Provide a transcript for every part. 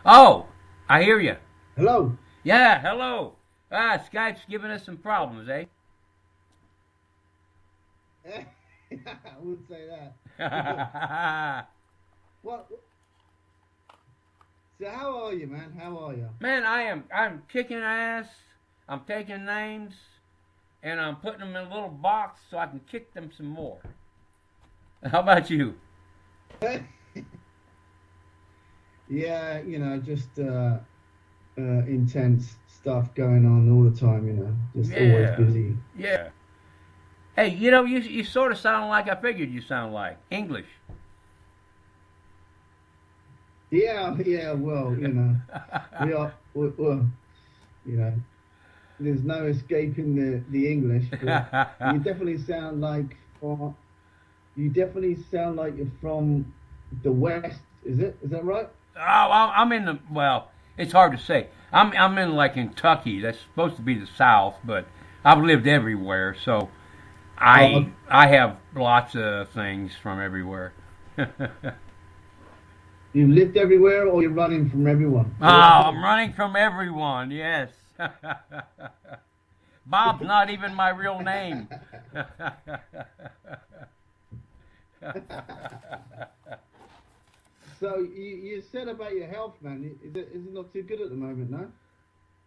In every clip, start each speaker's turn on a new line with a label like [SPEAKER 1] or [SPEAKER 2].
[SPEAKER 1] Oh, I hear you.
[SPEAKER 2] Hello.
[SPEAKER 1] Yeah, hello. Skype's giving us some problems, eh?
[SPEAKER 2] I wouldn't say that. What? So how are you, man? How are you?
[SPEAKER 1] Man, I'm kicking ass. I'm taking names and I'm putting them in a little box so I can kick them some more. How about you?
[SPEAKER 2] Yeah, just intense stuff going on all the time. Just always
[SPEAKER 1] Yeah.
[SPEAKER 2] busy.
[SPEAKER 1] Yeah. Hey, you sort of sound like I figured you sound like English.
[SPEAKER 2] Yeah, yeah. Well, we are. Well, you know, there's no escaping the English, but you definitely sound like from. You definitely sound like you're from the West. Is it? Is that right?
[SPEAKER 1] I'm in the well. It's hard to say. I'm in like Kentucky. That's supposed to be the South, but I've lived everywhere, so
[SPEAKER 2] Oh,
[SPEAKER 1] I have lots of things from everywhere. Oh,
[SPEAKER 2] you lived everywhere, or you're running from everyone?
[SPEAKER 1] I'm running from everyone. Yes. Bob's not even my real name.
[SPEAKER 2] So you said about your health, man. Is it not too good at the moment, no?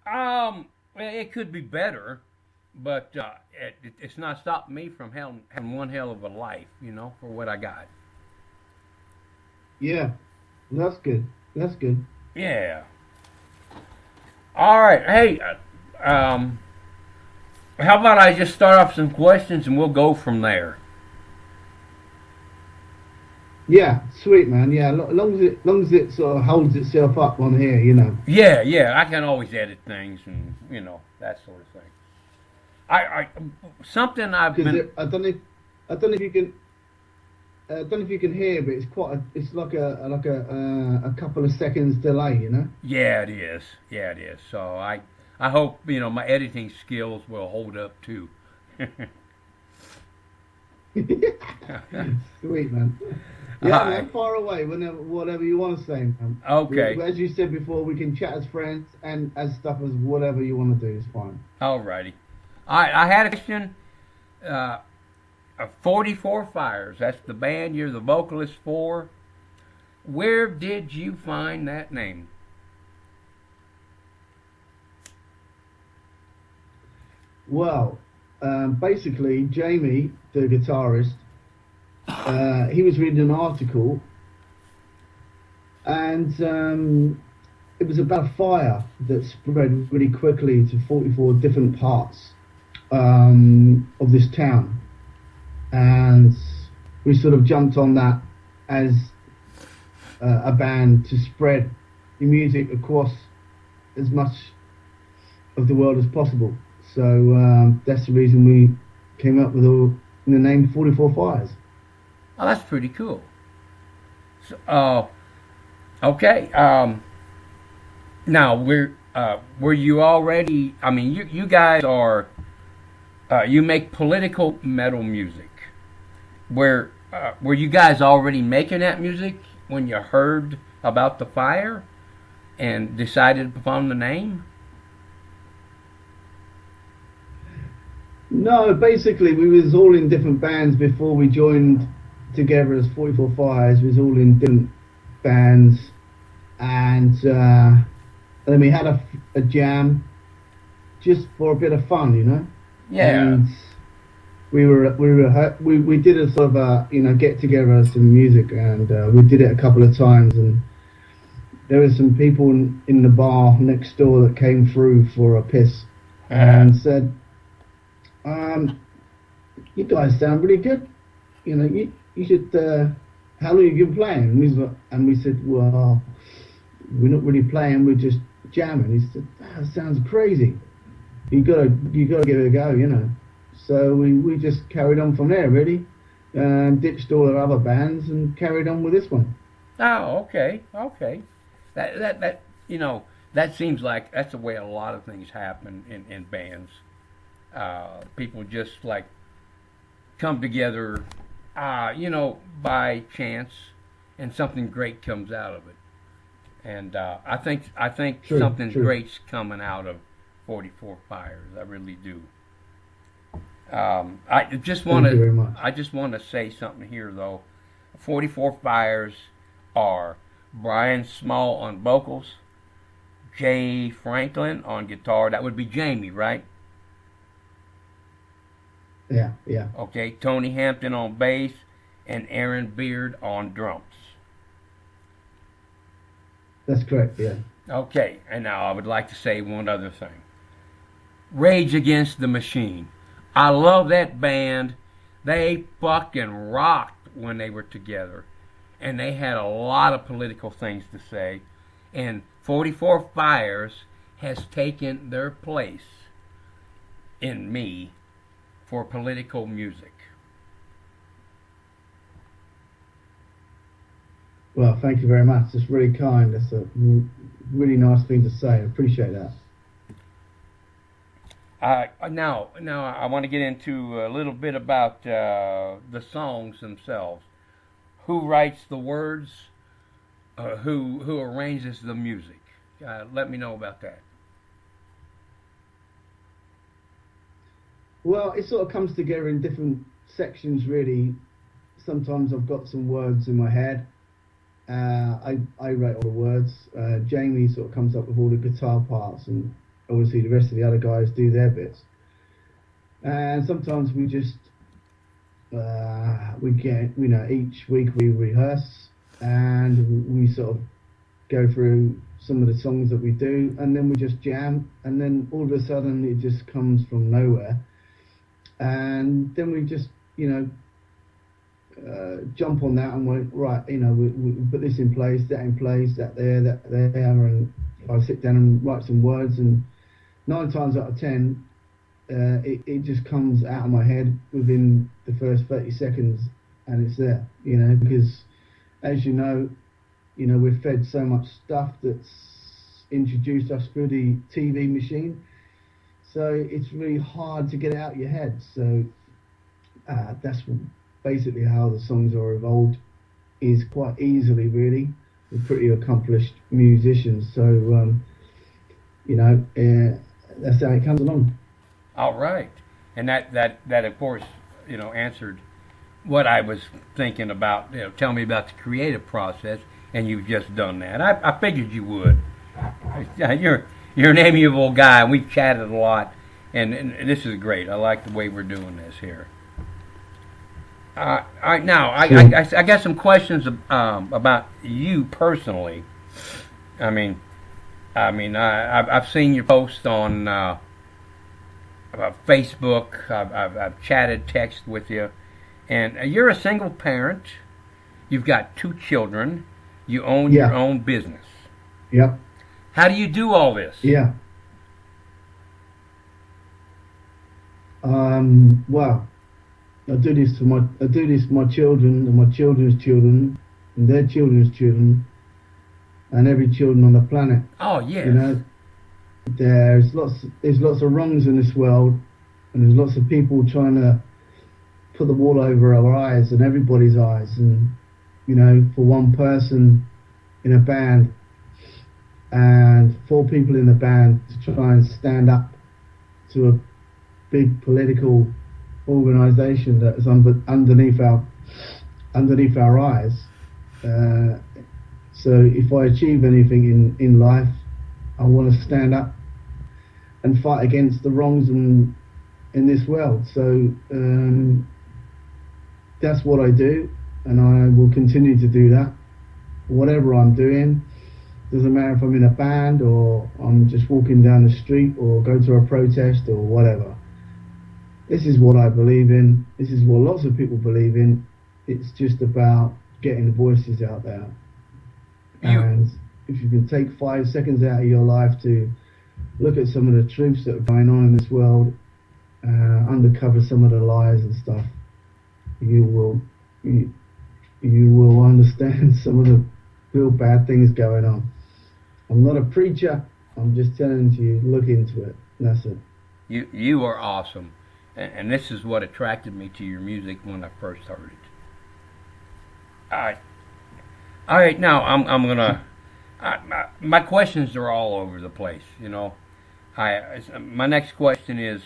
[SPEAKER 1] Well, it could be better, but it's not stopping me from having one hell of a life, for what I got.
[SPEAKER 2] Yeah, that's good. That's good.
[SPEAKER 1] Yeah. All right. Hey, how about I just start off some questions and we'll go from there.
[SPEAKER 2] Yeah, sweet, man. Yeah, long as it sort of holds itself up on here.
[SPEAKER 1] Yeah, yeah. I can always edit things and that sort of thing. I something I've
[SPEAKER 2] Because
[SPEAKER 1] been.
[SPEAKER 2] I don't know if you can I don't know if you can hear, but it's like a couple of seconds delay.
[SPEAKER 1] Yeah, it is. Yeah, it is. So I hope my editing skills will hold up too.
[SPEAKER 2] Sweet, man.
[SPEAKER 1] All
[SPEAKER 2] Yeah,
[SPEAKER 1] right.
[SPEAKER 2] man, far away, whatever you want to say, man.
[SPEAKER 1] Okay.
[SPEAKER 2] As you said before, we can chat as friends and as stuff as whatever you want to do is fine.
[SPEAKER 1] All righty. All right. I had a question. Uh, 44 Fires. That's the band you're the vocalist for. Where did you find that name?
[SPEAKER 2] Well, basically, Jamie, the guitarist, he was reading an article, and it was about a fire that spread really quickly to 44 different parts of this town. And we sort of jumped on that as a band to spread the music across as much of the world as possible. So that's the reason we came up with the name 44 Fires.
[SPEAKER 1] Oh, that's pretty cool. So, okay. Now were you already? I mean, you guys are. You make political metal music. Were you guys already making that music when you heard about the fire and decided upon the name?
[SPEAKER 2] No, basically we was all in different bands before we joined together as 44 Fires. We was all in different bands, and then we had a jam just for a bit of fun.
[SPEAKER 1] Yeah.
[SPEAKER 2] And we did a sort of get together some music, and we did it a couple of times, and there were some people in the bar next door that came through for a piss and said, you guys sound really good, you should how long have you been playing? And we said, well, we're not really playing, we're just jamming. He said, that sounds crazy, you gotta give it a go. So we just carried on from there, really, and ditched all our other bands and carried on with this one.
[SPEAKER 1] Oh, okay, okay. That that seems like that's the way a lot of things happen in bands. People just like come together, by chance, and something great comes out of it. And I think
[SPEAKER 2] True,
[SPEAKER 1] something
[SPEAKER 2] true.
[SPEAKER 1] great's coming out of 44 Fires. I really do.
[SPEAKER 2] Thank you very much.
[SPEAKER 1] I just want to say something here though. 44 Fires are Brian Small on vocals, Jay Franklin on guitar. That would be Jamie, right?
[SPEAKER 2] Yeah, yeah.
[SPEAKER 1] Okay, Tony Hampton on bass, and Aaron Beard on drums.
[SPEAKER 2] That's correct, yeah.
[SPEAKER 1] Okay, and now I would like to say one other thing. Rage Against the Machine. I love that band. They fucking rocked when they were together. And they had a lot of political things to say. And 44 Fires has taken their place in me for political music.
[SPEAKER 2] Well, thank you very much. It's really kind. That's a really nice thing to say. I appreciate that.
[SPEAKER 1] Now I want to get into a little bit about the songs themselves. Who writes the words? Who arranges the music? Let me know about that.
[SPEAKER 2] Well, it sort of comes together in different sections, really. Sometimes I've got some words in my head. I write all the words. Jamie sort of comes up with all the guitar parts, and obviously the rest of the other guys do their bits. And sometimes we just we get, each week we rehearse and we sort of go through some of the songs that we do, and then we just jam, and then all of a sudden it just comes from nowhere, and then we just jump on that and went, right, we put this in place, that there, and I sit down and write some words, and 9 times out of 10 it just comes out of my head within the first 30 seconds, and it's there, because as we're fed so much stuff that's introduced us through the TV machine, so it's really hard to get it out of your head. So that's basically how the songs are evolved, is quite easily, really. We're pretty accomplished musicians, so that's how it comes along.
[SPEAKER 1] All right, and that of course answered what I was thinking about. Tell me about the creative process, and you've just done that. I figured you would. You're an amiable guy, and we've chatted a lot, and this is great. I like the way we're doing this here. All right, now I got some questions about you personally. I've seen your post on Facebook. I've chatted, text with you, and you're a single parent. You've got 2 children. You own your own business.
[SPEAKER 2] Yep.
[SPEAKER 1] How do you do all this?
[SPEAKER 2] Yeah. Well, I do this for my children and my children's children and their children's children and every children on the planet.
[SPEAKER 1] Oh yes.
[SPEAKER 2] There's lots of wrongs in this world, and there's lots of people trying to put the wall over our eyes and everybody's eyes, and for one person in a band and 4 people in the band to try and stand up to a big political organisation that is underneath our eyes. So if I achieve anything in life, I want to stand up and fight against the wrongs in this world. So that's what I do, and I will continue to do that. Whatever I'm doing, doesn't matter if I'm in a band or I'm just walking down the street or go to a protest or whatever. This is what I believe in. This is what lots of people believe in. It's just about getting the voices out there. And if you can take 5 seconds out of your life to look at some of the truths that are going on in this world, undercover some of the lies and stuff, you will understand some of the real bad things going on. I'm not a preacher. I'm just telling you, look into it. That's it.
[SPEAKER 1] You are awesome, and this is what attracted me to your music when I first heard it. All right. Now I'm gonna My questions are all over the place. My next question is,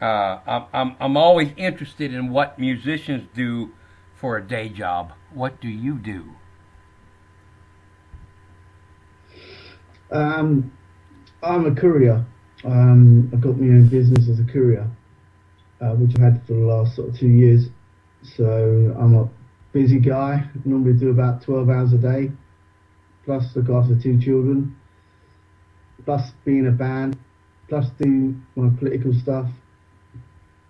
[SPEAKER 1] I'm always interested in what musicians do for a day job. What do you do?
[SPEAKER 2] I'm a courier. I've got my own business as a courier, which I've had for the last sort of 2 years. So I'm a busy guy. Normally do about 12 hours a day, plus look after 2 children, plus be in a band, plus do my political stuff,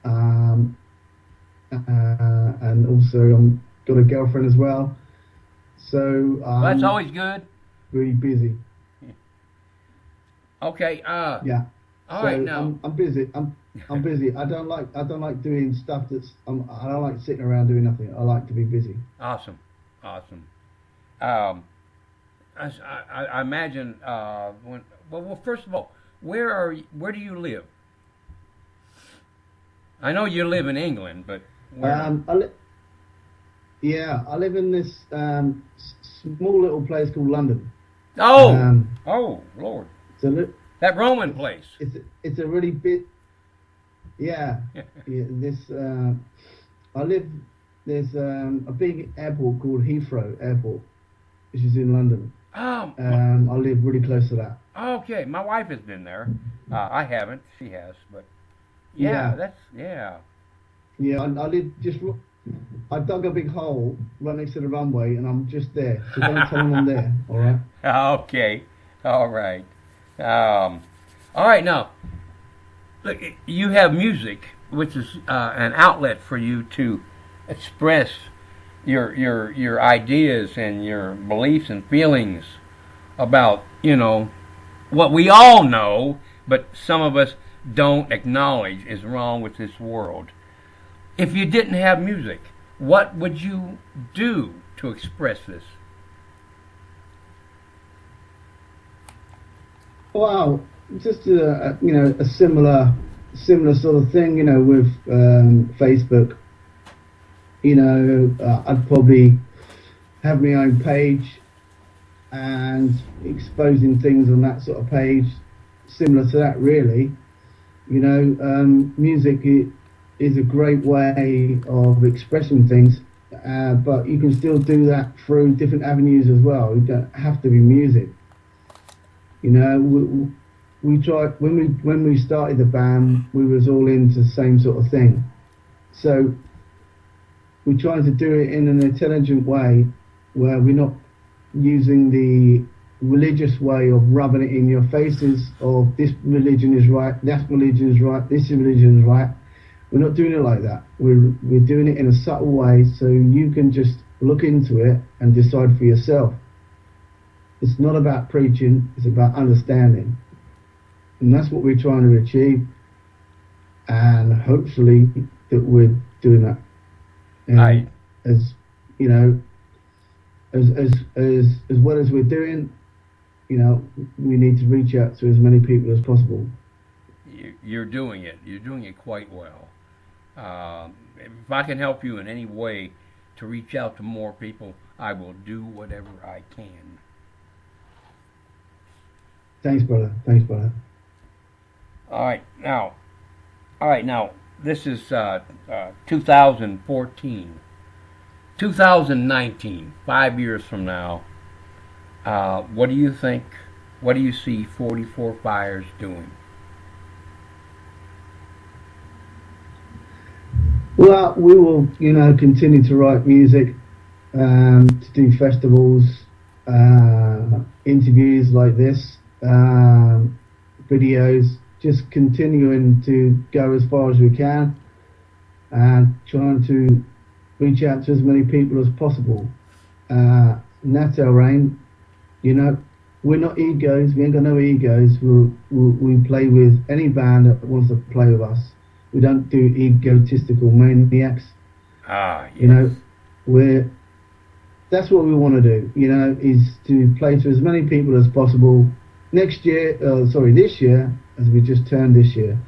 [SPEAKER 2] and also I'm got a girlfriend as well. So
[SPEAKER 1] Well, that's always good.
[SPEAKER 2] really busy.
[SPEAKER 1] Okay.
[SPEAKER 2] Yeah.
[SPEAKER 1] All
[SPEAKER 2] So
[SPEAKER 1] right. Now,
[SPEAKER 2] I'm busy. I'm busy. I don't like doing stuff I don't like sitting around doing nothing. I like to be busy.
[SPEAKER 1] awesome, awesome. Um, I imagine well, first of all, where do you live? I know you live in England, but where?
[SPEAKER 2] I live in this small little place called London.
[SPEAKER 1] Oh,
[SPEAKER 2] Um,
[SPEAKER 1] oh, Lord,
[SPEAKER 2] it's a li-
[SPEAKER 1] that Roman place.
[SPEAKER 2] it's a really big. Yeah, yeah. I live. There's a big airport called Heathrow Airport, which is in London.
[SPEAKER 1] Oh,
[SPEAKER 2] I live really close to that.
[SPEAKER 1] okay. My wife has been there. I haven't. She has, but yeah,
[SPEAKER 2] Yeah.
[SPEAKER 1] that's yeah.
[SPEAKER 2] Yeah, I live just. I dug a big hole right next to the runway, and I'm just there. So don't tell them I'm there. All right.
[SPEAKER 1] Okay, all right. All right. Now, look, you have music, which is an outlet for you to express your ideas and your beliefs and feelings about what we all know, but some of us don't acknowledge is wrong with this world. If you didn't have music, what would you do to express this?
[SPEAKER 2] Well, just a similar sort of thing, with Facebook. I'd probably have my own page and exposing things on that sort of page, similar to that, really. Music is a great way of expressing things, but you can still do that through different avenues as well. You don't have to be music. We tried when we started the band. We was all into the same sort of thing, so we tried to do it in an intelligent way, where we're not using the religious way of rubbing it in your faces of this religion is right, that religion is right, this religion is right. We're not doing it like that. We're doing it in a subtle way, so you can just look into it and decide for yourself. It's not about preaching, it's about understanding. And that's what we're trying to achieve. And hopefully that we're doing that. And as well as we're doing, we need to reach out to as many people as possible.
[SPEAKER 1] You're doing it. You're doing it quite well. If I can help you in any way to reach out to more people, I will do whatever I can.
[SPEAKER 2] Thanks, brother. Thanks, brother.
[SPEAKER 1] All right, now this is 2014. 2019, 5 years from now, what do you think, what do you see 44 Fires doing?
[SPEAKER 2] Well, we will, continue to write music, to do festivals, interviews like this, videos, just continuing to go as far as we can, and trying to reach out to as many people as possible. And that's our aim. We're not egos. We ain't got no egos. We play with any band that wants to play with us. We don't do egotistical maniacs.
[SPEAKER 1] Yes.
[SPEAKER 2] That's what we want to do. Is to play to as many people as possible. This year, as we just turned this year,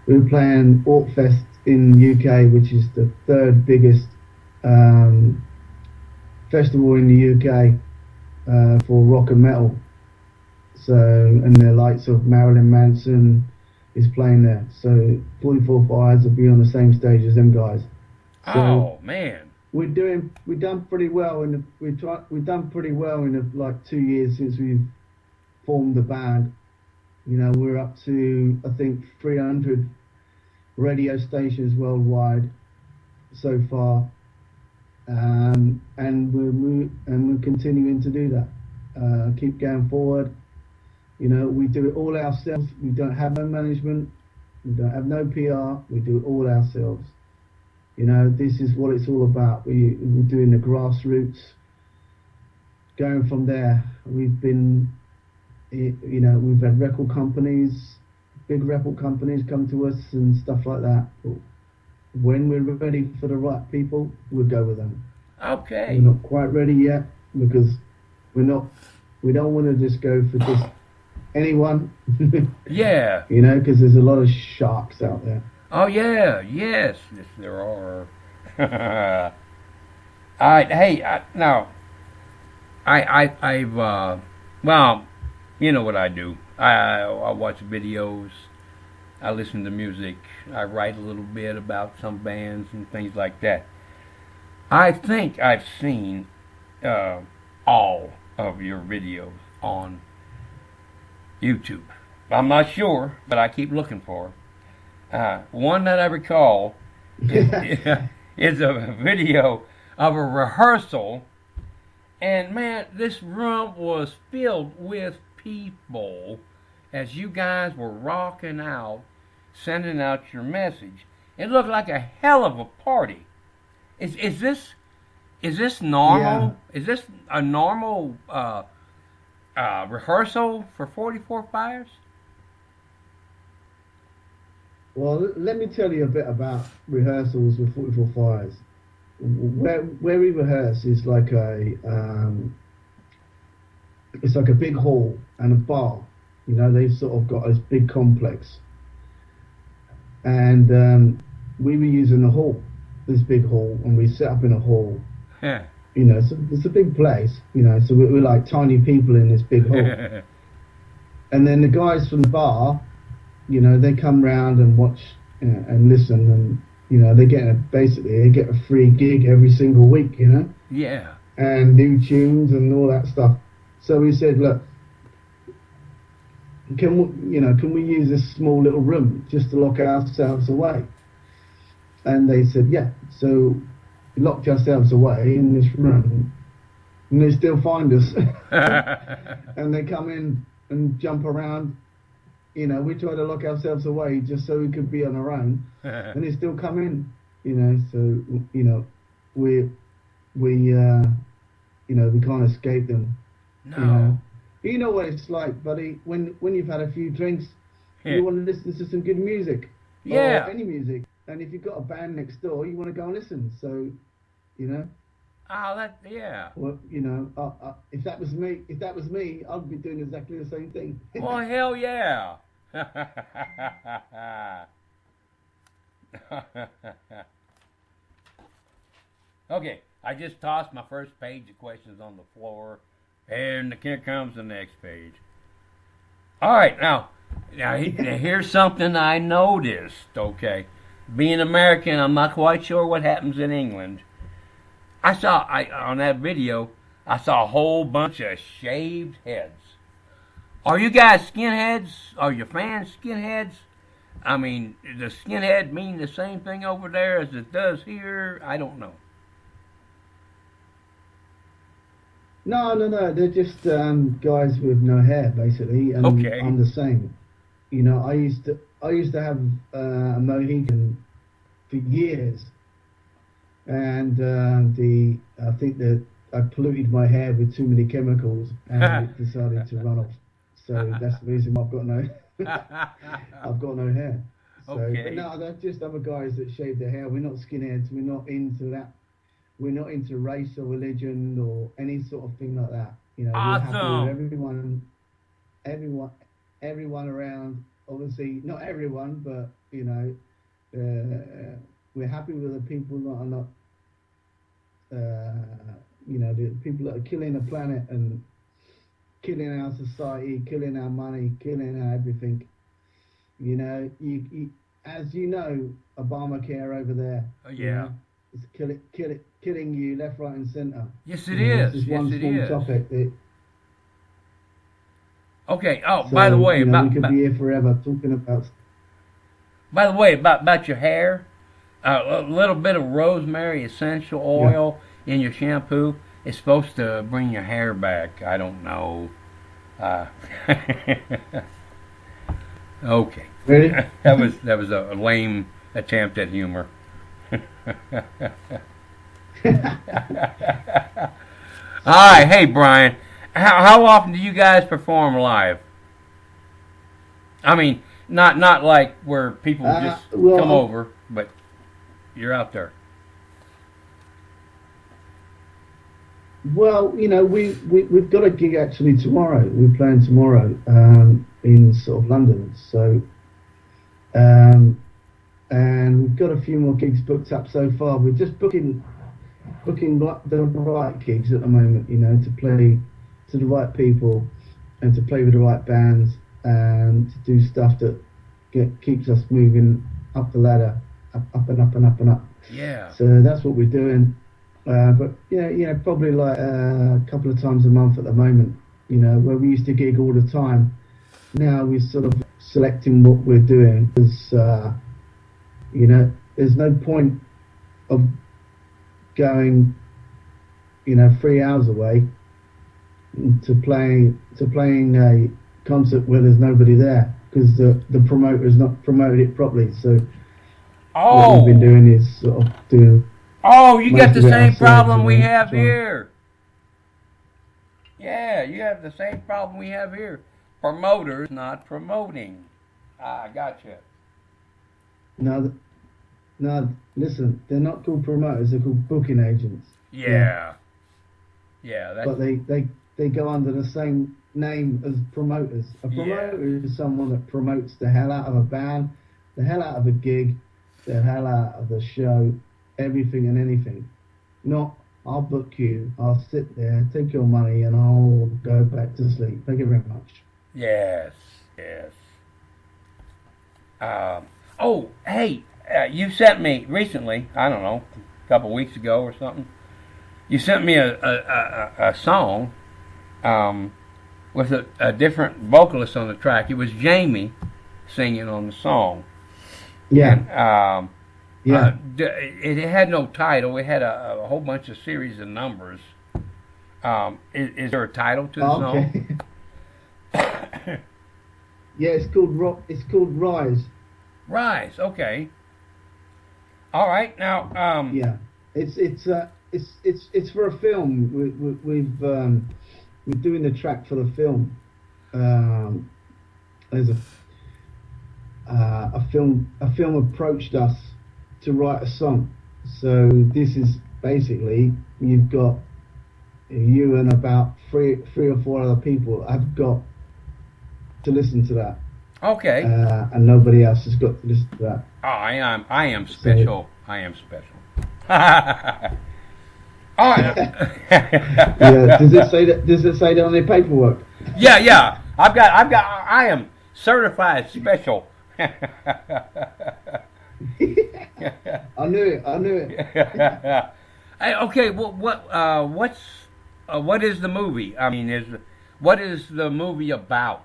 [SPEAKER 2] we're playing Orkfest in the UK, which is the third biggest festival in the UK, for rock and metal. So, and the likes of Marilyn Manson is playing there. So 44 Fires will be on the same stage as them guys. So
[SPEAKER 1] Oh man.
[SPEAKER 2] we've done pretty well in the, we've done pretty well in the like 2 years since we've formed the band. You know, we're up to I think 300 radio stations worldwide so far, and we're continuing to do that. Keep going forward. You know, we do it all ourselves. We don't have no management. We don't have no PR. We do it all ourselves. You know, this is what it's all about. We're doing the grassroots. Going from there, we've been, you know, we've had record companies, big record companies come to us and stuff like that. But when we're ready for the right people, we'll go with them.
[SPEAKER 1] Okay.
[SPEAKER 2] We're not quite ready yet because we don't want to just go for just anyone.
[SPEAKER 1] Yeah.
[SPEAKER 2] You know, because there's a lot of sharks out there.
[SPEAKER 1] Oh yeah. Yes. Yes, there are. All right. Hey. Now, I've well, you know what I do. I watch videos. I listen to music. I write a little bit about some bands and things like that. I think I've seen all of your videos on YouTube. I'm not sure, but I keep looking for it. One that I recall is a video of a rehearsal, and man, this room was filled with people as you guys were rocking out, sending out your message. It looked like a hell of a party. Is this normal?
[SPEAKER 2] Yeah.
[SPEAKER 1] Is this a normal rehearsal for 44 Fires?
[SPEAKER 2] Well, let me tell you a bit about rehearsals with 44 Fires. Where we rehearse is like it's like a big hall and a bar. You know, they've sort of got this big complex, and we were using the hall, this big hall, and we set up in a hall.
[SPEAKER 1] Yeah.
[SPEAKER 2] You know, so it's a big place. You know, so we're like tiny people in this big hall. And then the guys from the bar, you know, they come round and watch, you know, and listen, and you know, they get a free gig every single week. You know.
[SPEAKER 1] Yeah.
[SPEAKER 2] And new tunes and all that stuff. So we said, look, can we use this small little room just to lock ourselves away? And they said, yeah. So we locked ourselves away in this room, and they still find us. And they come in and jump around. You know, we try to lock ourselves away just so we could be on our own, and they still come in. You know, so you know, we can't escape them.
[SPEAKER 1] No.
[SPEAKER 2] You know what it's like, buddy. When you've had a few drinks, you want to listen to some good music,
[SPEAKER 1] Yeah.
[SPEAKER 2] or any music. And if you've got a band next door, you want to go and listen. So, you know.
[SPEAKER 1] Oh, yeah.
[SPEAKER 2] Well, you know, if that was me, I'd be doing exactly the same thing.
[SPEAKER 1] Well, hell yeah. Okay, I just tossed my first page of questions on the floor, and here comes the next page. All right, now here's something I noticed, okay? Being American, I'm not quite sure what happens in England. On that video, I saw a whole bunch of shaved heads. Are you guys skinheads? Are your fans skinheads? I mean, does skinhead mean the same thing over there as it does here? I don't know.
[SPEAKER 2] No. They're just guys with no hair, basically, and
[SPEAKER 1] Okay.
[SPEAKER 2] I'm the same. You know, I used to have a Mohican for years, and I think that I polluted my hair with too many chemicals, and it decided to run off. So that's the reason why I've got no hair. So,
[SPEAKER 1] Okay.
[SPEAKER 2] but no, they're just other guys that shave their hair. We're not skinheads. We're not into that. We're not into race or religion or any sort of thing like that. You know, we're happy with everyone around. Obviously, not everyone, but you know, we're happy with the people that are not, you know, the people that are killing the planet and killing our society, killing our money, killing our everything. You know, as you know, Obamacare over there. You
[SPEAKER 1] Yeah.
[SPEAKER 2] know, it's killing you left, right, and centre.
[SPEAKER 1] Yes,
[SPEAKER 2] You
[SPEAKER 1] it
[SPEAKER 2] know, it's
[SPEAKER 1] is.
[SPEAKER 2] just
[SPEAKER 1] Yes,
[SPEAKER 2] one
[SPEAKER 1] it
[SPEAKER 2] small
[SPEAKER 1] is.
[SPEAKER 2] topic.
[SPEAKER 1] Okay. Oh,
[SPEAKER 2] So you know, we could
[SPEAKER 1] about
[SPEAKER 2] be here forever talking about.
[SPEAKER 1] by the way, about your hair, a little bit of rosemary essential
[SPEAKER 2] Yeah.
[SPEAKER 1] oil in your shampoo is supposed to bring your hair back. I don't know. Uh, okay.
[SPEAKER 2] Really?
[SPEAKER 1] That was a lame attempt at humor. All right, hey Brian, how often do you guys perform live? I mean, not like where people just
[SPEAKER 2] well,
[SPEAKER 1] come over, but you're out there.
[SPEAKER 2] Well, you know, we've got a gig actually tomorrow. We're playing tomorrow in sort of London. So, and we've got a few more gigs booked up so far. We're just booking the right gigs at the moment, you know, to play to the right people and to play with the right bands and to do stuff that keeps us moving up the ladder, up and up and up and up.
[SPEAKER 1] Yeah.
[SPEAKER 2] So that's what we're doing. But yeah, you know, probably like a couple of times a month at the moment. You know, where we used to gig all the time. Now we're sort of selecting what we're doing because you know, there's no point of going, you know, 3 hours away to playing a concert where there's nobody there because the promoter's not promoted it properly. So what we've been doing is sort of doing.
[SPEAKER 1] Oh, you got
[SPEAKER 2] most
[SPEAKER 1] the
[SPEAKER 2] of it
[SPEAKER 1] same
[SPEAKER 2] ourselves,
[SPEAKER 1] problem
[SPEAKER 2] you
[SPEAKER 1] we
[SPEAKER 2] know,
[SPEAKER 1] have
[SPEAKER 2] so-
[SPEAKER 1] here. Yeah, you have the same problem we have here. Promoters not promoting. I gotcha.
[SPEAKER 2] No, no, listen, they're not called promoters, they're called booking agents.
[SPEAKER 1] Yeah. Yeah,
[SPEAKER 2] But they go under the same name as promoters. A
[SPEAKER 1] Yeah.
[SPEAKER 2] promoter is someone that promotes the hell out of a band, the hell out of a gig, the hell out of the show, everything and anything. Not, I'll book you, I'll sit there, take your money, and I'll go back to sleep. Thank you very much.
[SPEAKER 1] Yes, yes. Oh, hey, you sent me recently, I don't know, a couple weeks ago or something, you sent me a song with a different vocalist on the track. It was Jamie singing on the song.
[SPEAKER 2] Yeah,
[SPEAKER 1] And,
[SPEAKER 2] yeah.
[SPEAKER 1] it had no title. It had a whole bunch of series of numbers. Is there a title to the song?
[SPEAKER 2] Okay. Yeah, it's called Rise.
[SPEAKER 1] Rise. Okay. All right. Now.
[SPEAKER 2] Yeah, it's for a film. We're doing the track for the film. There's a film approached us to write a song. So this is basically you've got you and about three or four other people have got to listen to that.
[SPEAKER 1] Okay.
[SPEAKER 2] And nobody else has got to listen to that.
[SPEAKER 1] Oh, I am special. I am special. All right.
[SPEAKER 2] Yeah. Does it say that? Does it say that on their paperwork?
[SPEAKER 1] Yeah. I am certified special.
[SPEAKER 2] I knew it.
[SPEAKER 1] Hey, okay. Well, what is the movie? I mean, what is the movie about?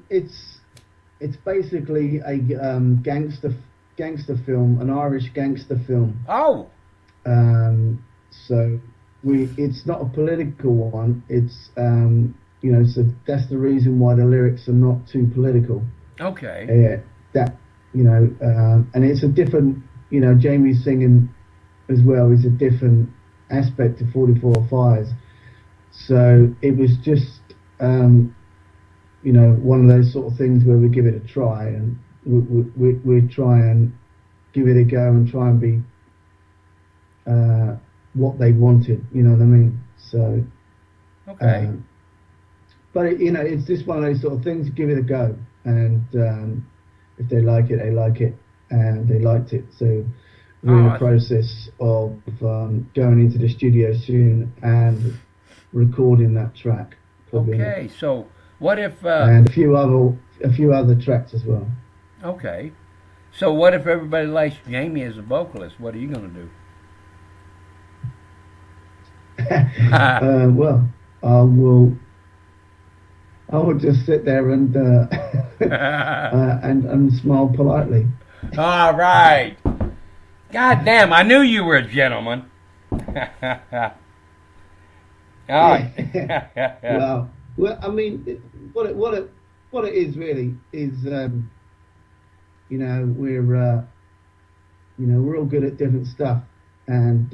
[SPEAKER 2] It's basically a gangster film, an Irish gangster film.
[SPEAKER 1] Oh.
[SPEAKER 2] So it's not a political one. It's you know, so that's the reason why the lyrics are not too political.
[SPEAKER 1] Okay.
[SPEAKER 2] That you know, and it's a different, you know, Jamie's singing as well is a different aspect to 44 Fires. So it was just you know, one of those sort of things where we give it a try and we try and give it a go and try and be what they wanted, you know what I mean? So,
[SPEAKER 1] Okay.
[SPEAKER 2] But you know, it's just one of those sort of things. Give it a go, and if they like it, they like it, and they liked it. So we're in the
[SPEAKER 1] Oh,
[SPEAKER 2] process of going into the studio soon and recording that track, probably
[SPEAKER 1] okay. So what if?
[SPEAKER 2] and a few other tracks as well.
[SPEAKER 1] Okay. So what if everybody likes Jamie as a vocalist? What are you gonna do?
[SPEAKER 2] Well, I will just sit there and and smile politely.
[SPEAKER 1] All right. God damn! I knew you were a gentleman. All right.
[SPEAKER 2] Well, I mean, what it is really is, we're all good at different stuff, and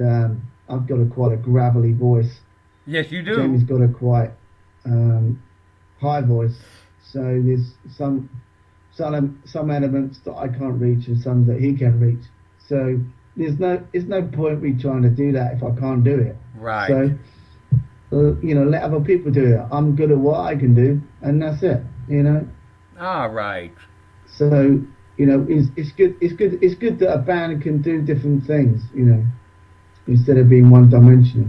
[SPEAKER 2] I've got quite a gravelly voice.
[SPEAKER 1] Yes, you do.
[SPEAKER 2] Jamie's got a quite high voice, so there's some elements that I can't reach and some that he can reach. So there's no point me trying to do that if I can't do it.
[SPEAKER 1] Right.
[SPEAKER 2] So let other people do it. I'm good at what I can do, and that's it.
[SPEAKER 1] All right.
[SPEAKER 2] So it's good that a band can do different things. Instead of being one dimensional.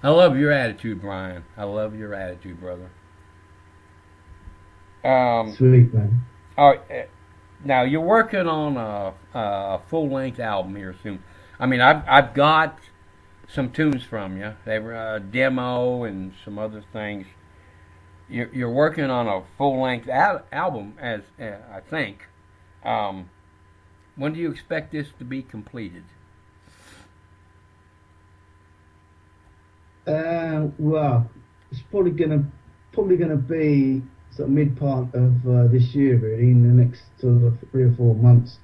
[SPEAKER 1] I love your attitude, Brian. I love your attitude, brother.
[SPEAKER 2] Sweet, man.
[SPEAKER 1] All right. Now you're working on a full-length album here soon. I mean, I've got some tunes from you. They were a demo and some other things. You're working on a full-length album, as I think. When do you expect this to be completed?
[SPEAKER 2] Well, it's probably gonna be sort of mid part of this year, really, in the next sort of 3 or 4 months.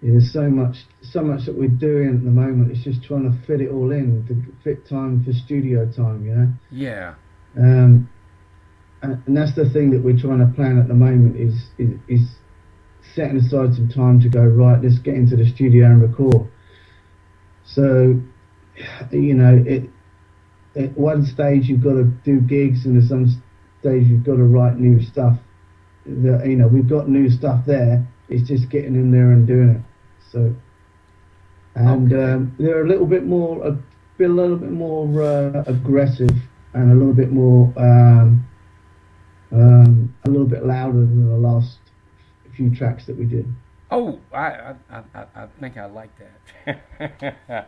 [SPEAKER 2] There's so much that we're doing at the moment. It's just trying to fit it all in to fit time for studio time,
[SPEAKER 1] Yeah.
[SPEAKER 2] And that's the thing that we're trying to plan at the moment is setting aside some time to go, right, let's get into the studio and record. So, at one stage you've got to do gigs, and at some stage you've got to write new stuff. We've got new stuff there. It's just getting in there and doing it. So, and they're a little bit more aggressive and a little bit more a little bit louder than the last few tracks that we did.
[SPEAKER 1] Oh, I think I like that.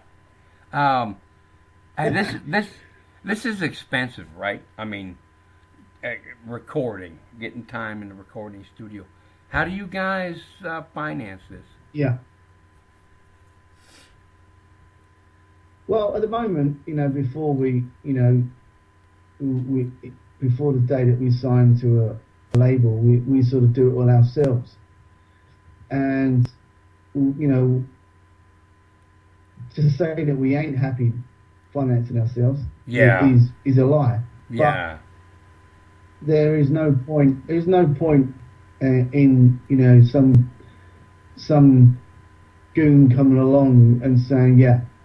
[SPEAKER 1] And this is expensive, right? I mean, recording, getting time in the recording studio. How do you guys finance this?
[SPEAKER 2] Yeah. Well, at the moment, before before the day that we signed to a label, we sort of do it all ourselves. And, to say that we ain't happy financing ourselves is a lie.
[SPEAKER 1] Yeah.
[SPEAKER 2] But there is no point. There's no point in some goon coming along and saying,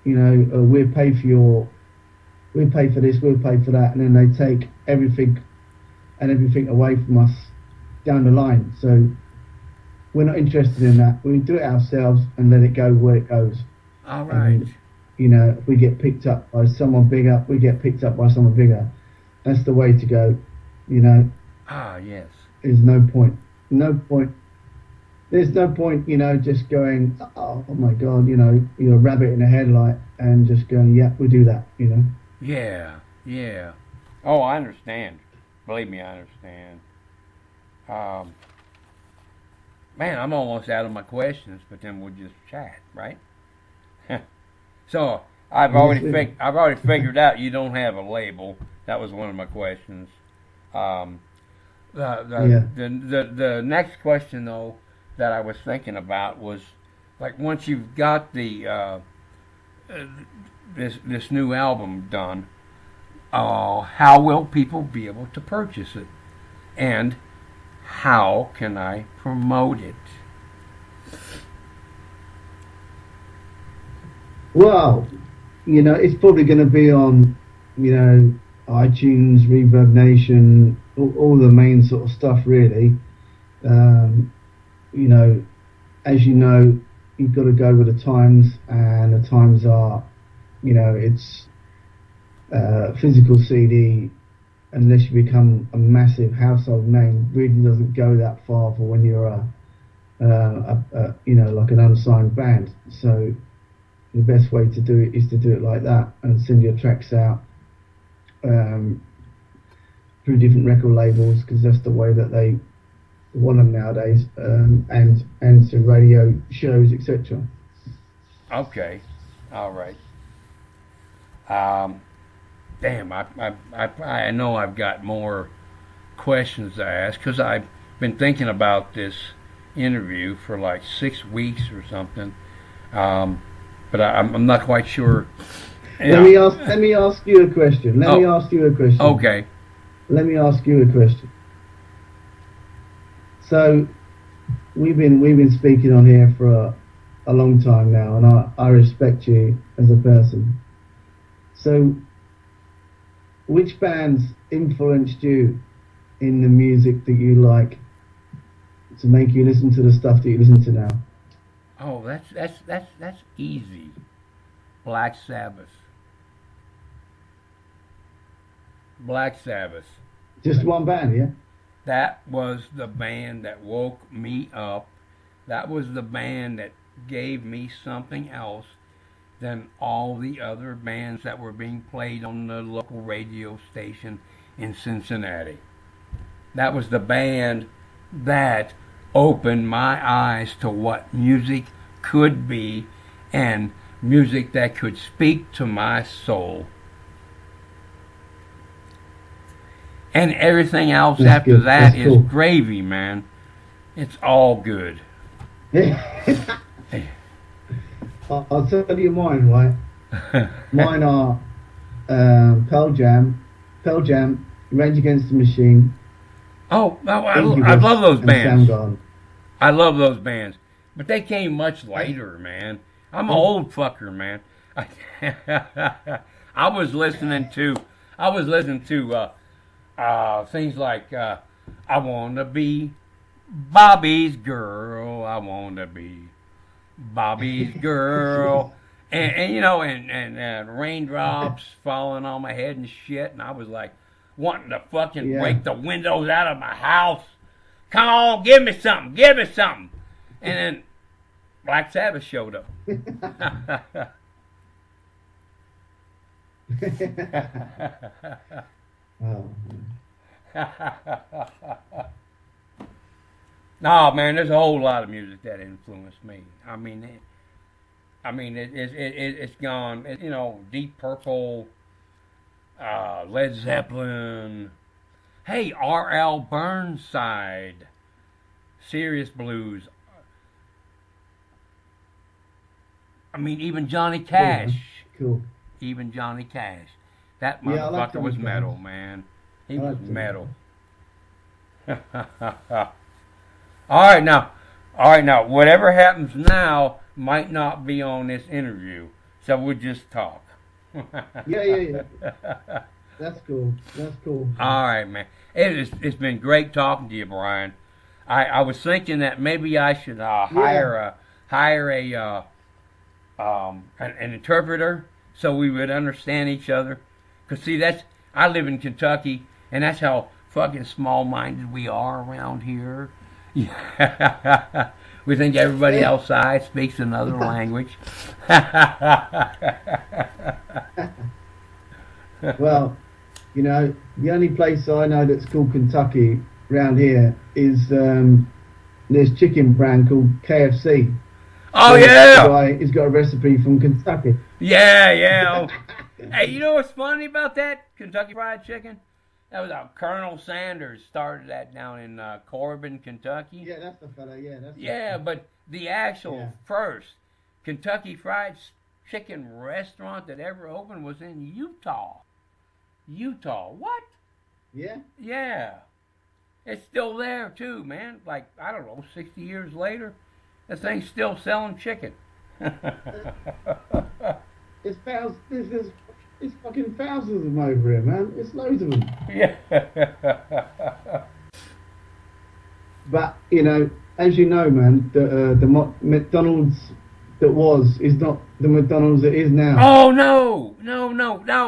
[SPEAKER 2] we'll pay for this, we'll pay for that, and then they take everything away from us down the line. So we're not interested in that. We do it ourselves and let it go where it goes.
[SPEAKER 1] All right.
[SPEAKER 2] And, if we get picked up by someone bigger, we get picked up by someone bigger. That's the way to go.
[SPEAKER 1] Ah, yes.
[SPEAKER 2] There's no point. There's no point, just going, oh my God, you're a rabbit in a headlight, and just going, yeah, we'll do that,
[SPEAKER 1] Yeah. Oh, I understand. Believe me, I understand. Man, I'm almost out of my questions, but then we'll just chat, right? So I've already figured out you don't have a label. That was one of my questions. The next question though that I was thinking about was, like, once you've got the this new album done, how will people be able to purchase it, and how can I promote it?
[SPEAKER 2] Well, it's probably going to be on, iTunes, Reverb Nation, all the main sort of stuff, really. As you've got to go with the times, and the times are, it's physical CD. Unless you become a massive household name, really doesn't go that far for when you're like an unsigned band. So the best way to do it is to do it like that and send your tracks out through different record labels, because that's the way that they want them nowadays, and to radio shows, etc.
[SPEAKER 1] Okay, all right. Damn, I know I've got more questions to ask, because I've been thinking about this interview for like 6 weeks or something, but I'm not quite sure.
[SPEAKER 2] Let me ask you a question.
[SPEAKER 1] Okay.
[SPEAKER 2] Let me ask you a question. So we've been speaking on here for a long time now, and I respect you as a person. So, which bands influenced you in the music that you like to make you listen to the stuff that you listen to now?
[SPEAKER 1] Oh, that's easy. Black Sabbath. Black Sabbath.
[SPEAKER 2] Just one band, yeah?
[SPEAKER 1] That was the band that woke me up. That was the band that gave me something else than all the other bands that were being played on the local radio station in Cincinnati. That was the band that opened my eyes to what music could be, and music that could speak to my soul. And everything else
[SPEAKER 2] That's
[SPEAKER 1] after
[SPEAKER 2] good.
[SPEAKER 1] that
[SPEAKER 2] That's
[SPEAKER 1] is
[SPEAKER 2] cool.
[SPEAKER 1] gravy, man. It's all good.
[SPEAKER 2] I'll tell you mine, right? Mine are Pearl Jam, Rage Against the Machine.
[SPEAKER 1] Oh, I love those bands.
[SPEAKER 2] Soundgarden.
[SPEAKER 1] I love those bands. But they came much later, man. I'm an old fucker, man. I was listening to things like I wanna be Bobby's girl, I wanna be Bobby's girl, and raindrops falling on my head and shit, and I was like wanting to fucking break the windows out of my house. Come on, give me something, and then Black Sabbath showed up.
[SPEAKER 2] Oh.
[SPEAKER 1] No, man, there's a whole lot of music that influenced me. It's gone. Deep Purple, Led Zeppelin. Hey, R.L. Burnside, Serious Blues. Even Johnny Cash.
[SPEAKER 2] Cool.
[SPEAKER 1] Even Johnny Cash. That
[SPEAKER 2] Yeah, I like
[SPEAKER 1] motherfucker was
[SPEAKER 2] Johnny
[SPEAKER 1] metal,
[SPEAKER 2] Cash.
[SPEAKER 1] man. He
[SPEAKER 2] I
[SPEAKER 1] was
[SPEAKER 2] like Johnny
[SPEAKER 1] metal. All right, now, whatever happens now might not be on this interview, so we'll just talk.
[SPEAKER 2] Yeah. That's cool.
[SPEAKER 1] All right, man. It's been great talking to you, Brian. I was thinking that maybe I should hire an interpreter so we would understand each other. 'Cause see, I live in Kentucky, and that's how fucking small-minded we are around here. We think everybody outside speaks another language.
[SPEAKER 2] Well, the only place I know that's called Kentucky around here is there's chicken brand called KFC.
[SPEAKER 1] Oh, yeah!
[SPEAKER 2] The guy, he's got a recipe from Kentucky.
[SPEAKER 1] Yeah. Hey, you know what's funny about that Kentucky Fried Chicken? That was Colonel Sanders started that down in Corbin, Kentucky.
[SPEAKER 2] Yeah, that's the fella.
[SPEAKER 1] Yeah, but the actual first Kentucky Fried Chicken restaurant that ever opened was in Utah. What?
[SPEAKER 2] Yeah.
[SPEAKER 1] Yeah. It's still there too, man. Like, I don't know, 60 years later, that thing's still selling chicken.
[SPEAKER 2] It's fucking thousands of them over here, man. It's loads of them.
[SPEAKER 1] Yeah.
[SPEAKER 2] But, as you know, man, the McDonald's that is not the McDonald's that is now.
[SPEAKER 1] Oh no,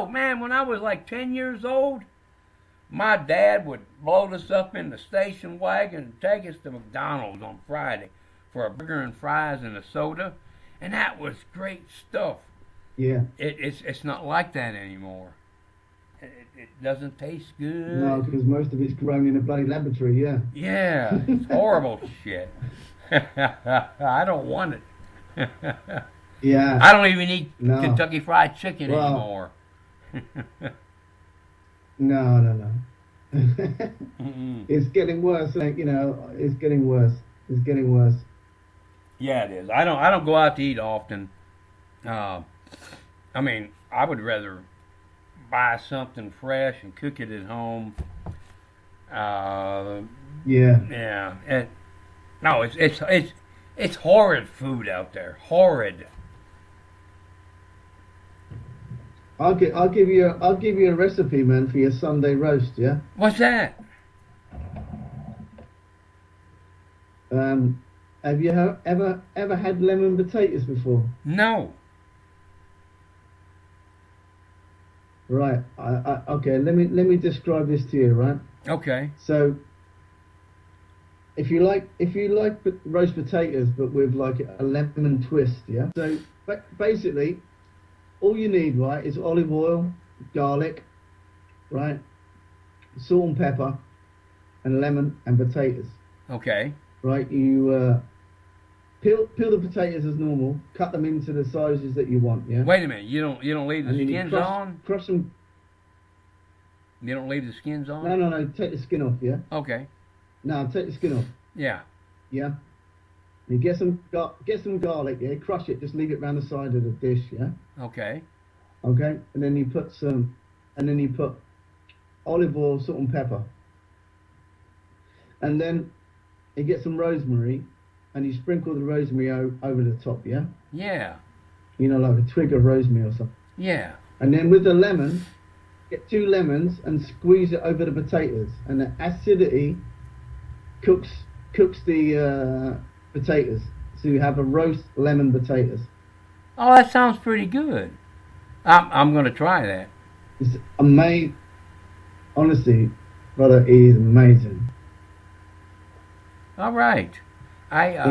[SPEAKER 1] man! When I was like 10 years old, my dad would load us up in the station wagon and take us to McDonald's on Friday for a burger and fries and a soda, and that was great stuff.
[SPEAKER 2] Yeah.
[SPEAKER 1] It's not like that anymore. It doesn't taste good.
[SPEAKER 2] No, because most of it's grown in a bloody laboratory. Yeah.
[SPEAKER 1] Yeah, it's horrible shit. I don't want it.
[SPEAKER 2] Yeah.
[SPEAKER 1] I don't even eat
[SPEAKER 2] No.
[SPEAKER 1] Kentucky Fried Chicken
[SPEAKER 2] Well,
[SPEAKER 1] anymore.
[SPEAKER 2] No.
[SPEAKER 1] Mm-mm.
[SPEAKER 2] It's getting worse. You know, it's getting worse. It's getting worse.
[SPEAKER 1] Yeah, it is. I don't go out to eat often. I mean, I would rather buy something fresh and cook it at home.
[SPEAKER 2] Yeah.
[SPEAKER 1] Yeah. No, it's horrid food out there. Horrid.
[SPEAKER 2] I'll give you a recipe, man, for your Sunday roast. Yeah.
[SPEAKER 1] What's that?
[SPEAKER 2] Have you ever had lemon potatoes before?
[SPEAKER 1] No.
[SPEAKER 2] Right. Okay. Let me describe this to you. Right.
[SPEAKER 1] Okay.
[SPEAKER 2] So, if you like roast potatoes, but with like a lemon twist, yeah. So basically, all you need, right, is olive oil, garlic, right, salt and pepper, and lemon and potatoes.
[SPEAKER 1] Okay.
[SPEAKER 2] Right. You peel the potatoes as normal. Cut them into the sizes that you want. Yeah.
[SPEAKER 1] Wait a minute. You don't leave the
[SPEAKER 2] And then you
[SPEAKER 1] skins on?
[SPEAKER 2] Crush them.
[SPEAKER 1] You don't leave the skins on?
[SPEAKER 2] No. Take the skin off. Yeah.
[SPEAKER 1] Okay.
[SPEAKER 2] No, take the skin off.
[SPEAKER 1] Yeah.
[SPEAKER 2] Yeah. You get some garlic. Yeah. Crush it. Just leave it around the side of the dish. Yeah.
[SPEAKER 1] Okay.
[SPEAKER 2] Okay. And then you put olive oil, salt and pepper. And then you get some rosemary, and you sprinkle the rosemary over the top. Yeah.
[SPEAKER 1] Yeah.
[SPEAKER 2] You know, like a twig of rosemary or something.
[SPEAKER 1] Yeah.
[SPEAKER 2] And then with the lemon, get 2 lemons and squeeze it over the potatoes. And the acidity cooks the potatoes. So you have a roast lemon potatoes.
[SPEAKER 1] Oh, that sounds pretty good. I'm going to try that.
[SPEAKER 2] It's amazing. Honestly, brother, it is amazing.
[SPEAKER 1] All right. I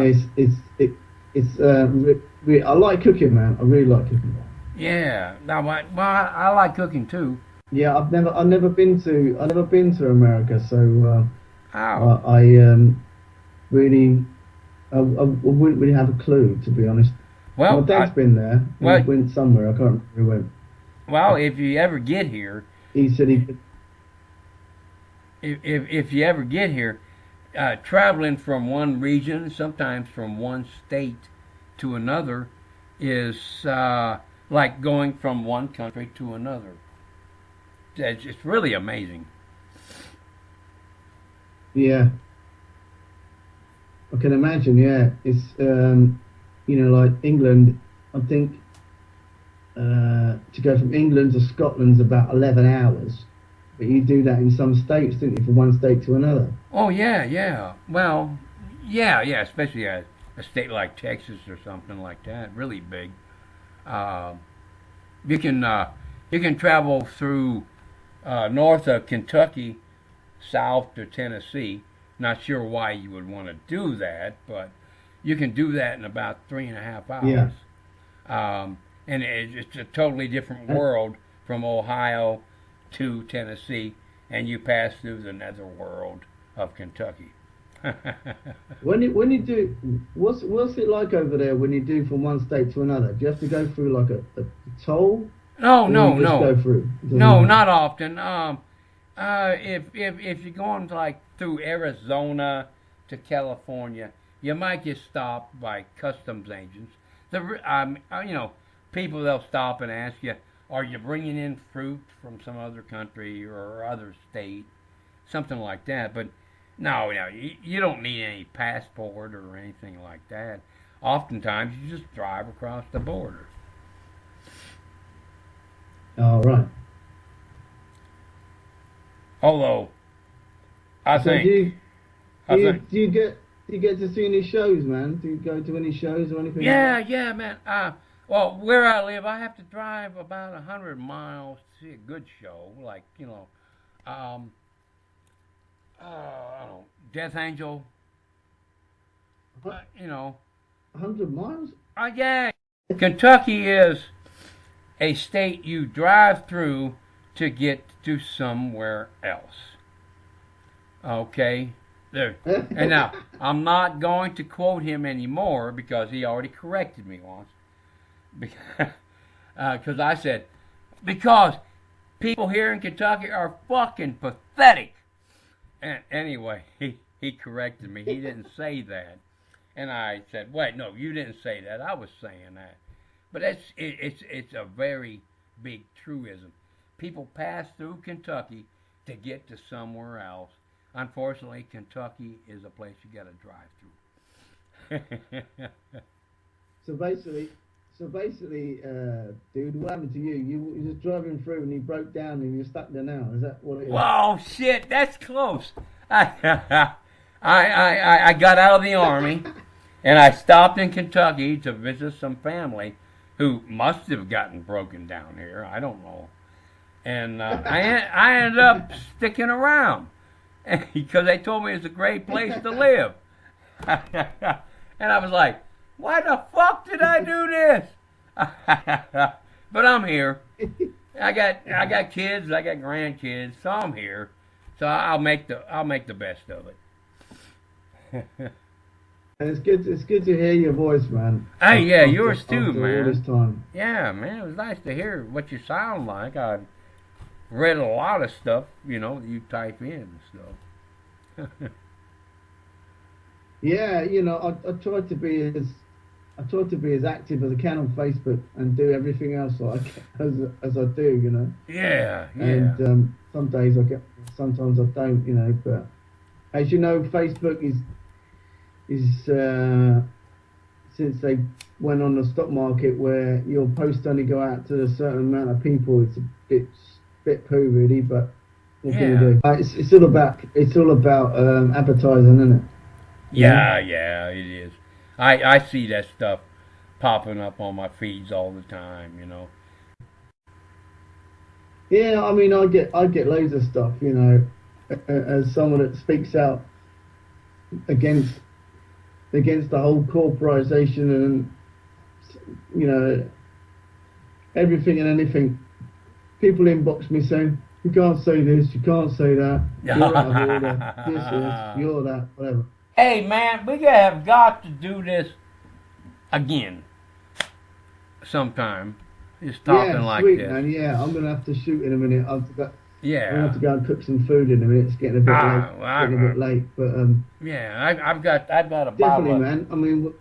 [SPEAKER 2] like cooking, man. I really like cooking.
[SPEAKER 1] yeah. Now, I like cooking too.
[SPEAKER 2] Yeah, I've never been to America, so
[SPEAKER 1] Oh.
[SPEAKER 2] I really I wouldn't really have a clue, to be honest.
[SPEAKER 1] Well,
[SPEAKER 2] My dad's been there.
[SPEAKER 1] well-
[SPEAKER 2] He went somewhere. I can't remember where he went.
[SPEAKER 1] well, if you ever get here,
[SPEAKER 2] He said he.
[SPEAKER 1] if you ever get here, traveling from one region, sometimes from one state to another, is like going from one country to another. It's really amazing.
[SPEAKER 2] Yeah. I can imagine. Yeah, it's like England. I think to go from England to Scotland's about 11 hours, but you do that in some states, didn't you, from one state to another?
[SPEAKER 1] Oh yeah. Well, yeah, especially a state like Texas or something like that, really big. You can travel through north of Kentucky, south to Tennessee. Not sure why you would want to do that, but you can do that in about 3.5 hours.
[SPEAKER 2] Yeah.
[SPEAKER 1] And it's a totally different world from Ohio to Tennessee, and you pass through the netherworld of Kentucky.
[SPEAKER 2] When you do, what's it like over there when you do from one state to another? Do you have to go through like a toll?
[SPEAKER 1] No,
[SPEAKER 2] Or
[SPEAKER 1] no,
[SPEAKER 2] you just
[SPEAKER 1] no.
[SPEAKER 2] Go through?
[SPEAKER 1] No, not often. If you're going like through Arizona to California, you might get stopped by customs agents. People, they'll stop and ask you, "Are you bringing in fruit from some other country or other state?" Something like that. But no, you don't need any passport or anything like that. Oftentimes, you just drive across the border.
[SPEAKER 2] Oh, right.
[SPEAKER 1] Although, I
[SPEAKER 2] So
[SPEAKER 1] think
[SPEAKER 2] do you you get to see any shows, man? Do you go to any shows or anything?
[SPEAKER 1] Yeah,
[SPEAKER 2] Like
[SPEAKER 1] yeah, man. Well, where I live, I have to drive about 100 miles to see a good show, like um, I don't know, Death Angel.
[SPEAKER 2] that?
[SPEAKER 1] You know,
[SPEAKER 2] 100 miles?
[SPEAKER 1] yeah. Kentucky is a state you drive through to get to somewhere else. Okay, there. And now I'm not going to quote him anymore because he already corrected me once. Because I said, because people here in Kentucky are fucking pathetic. And anyway, he corrected me. He didn't say that. And I said, wait, no, you didn't say that. I was saying that. But it's a very big truism. People pass through Kentucky to get to somewhere else. Unfortunately, Kentucky is a place you got to drive through.
[SPEAKER 2] So basically, dude, what happened to you? You were just driving through and you broke down and you're stuck there now. Is that what it is?
[SPEAKER 1] Whoa, shit, that's close. I got out of the Army, and I stopped in Kentucky to visit some family who must have gotten broken down here. I don't know. And I ended up sticking around because they told me it's a great place to live. And I was like, why the fuck did I do this? But I'm here. I got kids, I got grandkids, so I'm here. So I'll make the best of it.
[SPEAKER 2] It's good to hear your voice, man.
[SPEAKER 1] Hey, yeah, yours too,
[SPEAKER 2] after
[SPEAKER 1] man.
[SPEAKER 2] All this time.
[SPEAKER 1] Yeah, man, it was nice to hear what you sound like. I read a lot of stuff, that you type in and stuff.
[SPEAKER 2] Yeah, I try to be as active as I can on Facebook and do everything else as I do,
[SPEAKER 1] Yeah, yeah.
[SPEAKER 2] And some days I get, sometimes I don't, But as you know, Facebook is since they went on the stock market where your posts only go out to a certain amount of people, it's a bit poo really. But what can you do? It's all about advertising, isn't it?
[SPEAKER 1] Yeah, it is. I see that stuff popping up on my feeds all the time,
[SPEAKER 2] Yeah, I mean, I get loads of stuff, as someone that speaks out against the whole corporatization and everything and anything. People inbox me saying, you can't say this, you can't say that, you're out of order, this, you're that, whatever.
[SPEAKER 1] Hey man, we have got to do this again sometime. Just talking like
[SPEAKER 2] sweet,
[SPEAKER 1] this.
[SPEAKER 2] Man. Yeah, I'm gonna have to shoot in a minute. I'm gonna have to go and cook some food in a minute. It's getting a bit late. But
[SPEAKER 1] yeah, I've got a
[SPEAKER 2] definitely,
[SPEAKER 1] bottle.
[SPEAKER 2] Man. I mean,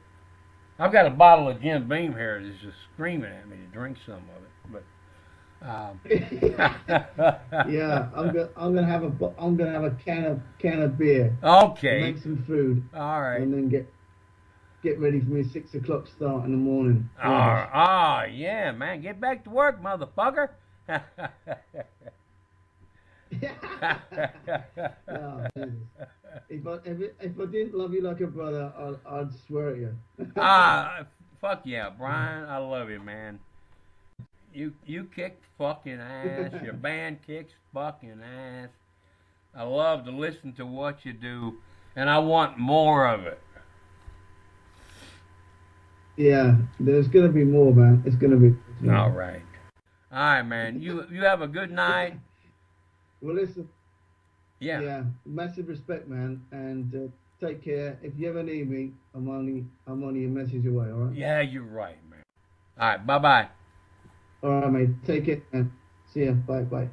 [SPEAKER 1] I've got a bottle of Jim Beam here that's just screaming at me to drink some of it. But
[SPEAKER 2] yeah, I'm gonna have a can of beer.
[SPEAKER 1] Okay.
[SPEAKER 2] Make some food.
[SPEAKER 1] All right.
[SPEAKER 2] And then get ready for me 6 o'clock start in the morning.
[SPEAKER 1] Yeah, man, get back to work, motherfucker.
[SPEAKER 2] Oh, if I didn't love you like a brother, I'd swear at you.
[SPEAKER 1] Fuck yeah, Brian, I love you, man. You kick fucking ass. Your band kicks fucking ass. I love to listen to what you do, and I want more of it.
[SPEAKER 2] Yeah, there's gonna be more, man. It's gonna be.
[SPEAKER 1] All right, man. You have a good night.
[SPEAKER 2] Well, listen.
[SPEAKER 1] Yeah.
[SPEAKER 2] Yeah, massive respect, man, and take care. If you ever need me, I'm only a message away. All right.
[SPEAKER 1] Yeah, you're right, man. All right, bye.
[SPEAKER 2] All right, mate. Take it and see ya. Bye.